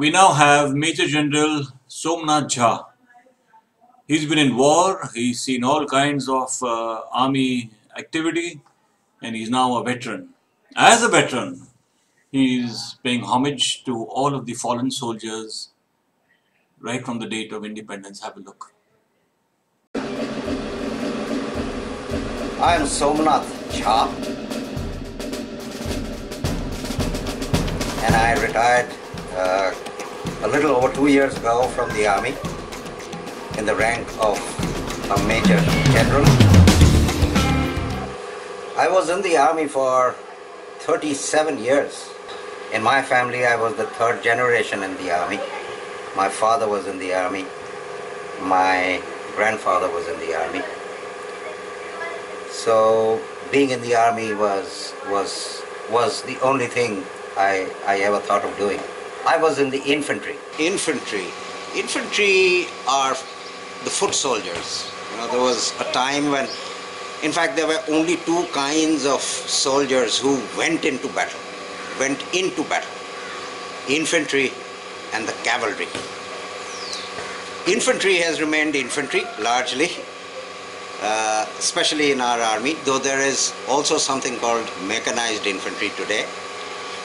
We now have Major General Somnath Jha. He's been in war, he's seen all kinds of army activity, and he's now a veteran. As a veteran, he's paying homage to all of the fallen soldiers right from the date of independence. Have a look. I am Somnath Jha, and I retired a little over 2 years ago from the army in the rank of a Major General. I was in the army for 37 years. In my family, I was the third generation in the army. My father was in the army. My grandfather was in the army. So being in the army was the only thing I ever thought of doing. I was in the infantry. Infantry are the foot soldiers. You know, there was a time when, in fact, there were only two kinds of soldiers who went into battle. Infantry and the cavalry. Infantry has remained infantry largely, especially in our army, though there is also something called mechanized infantry today.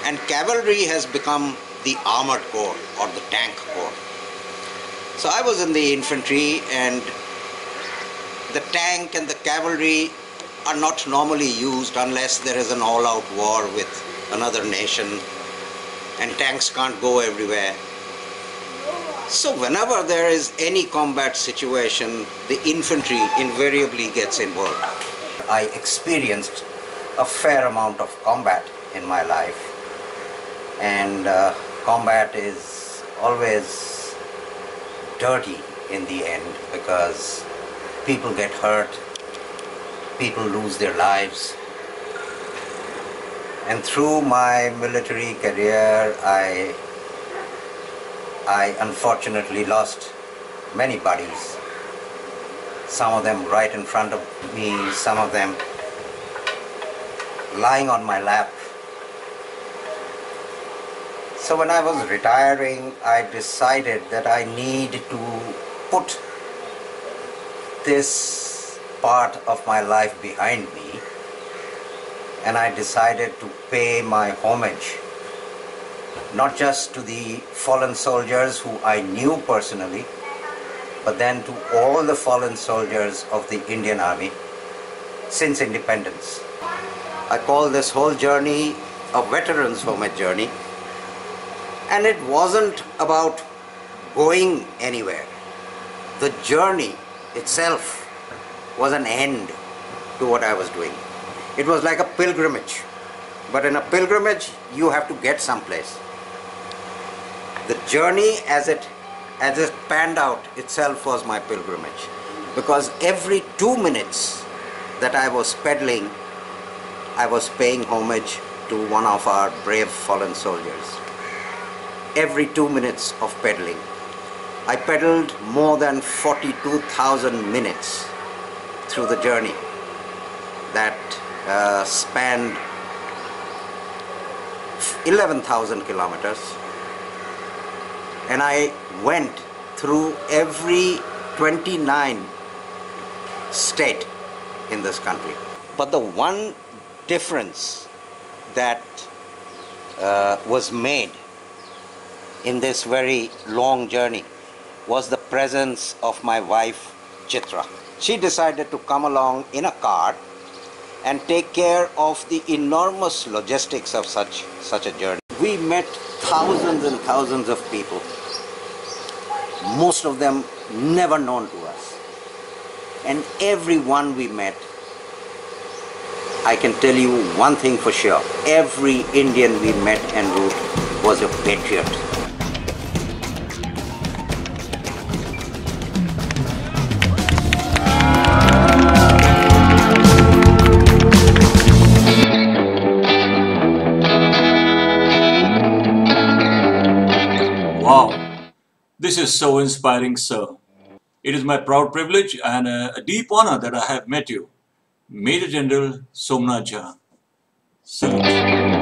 And cavalry has become the armored corps or the tank corps. So I was in the infantry, and the tank and the cavalry are not normally used unless there is an all-out war with another nation, and tanks can't go everywhere. So whenever there is any combat situation, the infantry invariably gets involved. I experienced a fair amount of combat in my life, and combat is always dirty in the end because people get hurt, people lose their lives. And through my military career, I unfortunately lost many buddies. Some of them right in front of me, some of them lying on my lap. So when I was retiring, I decided that I need to put this part of my life behind me, and I decided to pay my homage not just to the fallen soldiers who I knew personally, but then to all the fallen soldiers of the Indian Army since independence. I call this whole journey a veteran's homage journey, and it wasn't about going anywhere. The journey itself was an end to what I was doing. It was like a pilgrimage, but in a pilgrimage you have to get someplace. The journey as it panned out itself was my pilgrimage, because every 2 minutes that I was pedaling, I was paying homage to one of our brave fallen soldiers. Every 2 minutes of pedaling. I pedaled more than 42,000 minutes through the journey that spanned 11,000 kilometers. And I went through every 29 state in this country. But the one difference that was made in this very long journey was the presence of my wife, Chitra. She decided to come along in a car and take care of the enormous logistics of such a journey. We met thousands and thousands of people, most of them never known to us. And everyone we met, I can tell you one thing for sure, every Indian we met en route was a patriot. Wow, this is so inspiring, sir. It is my proud privilege and a deep honor that I have met you, Major General Somnath Jha. Salute.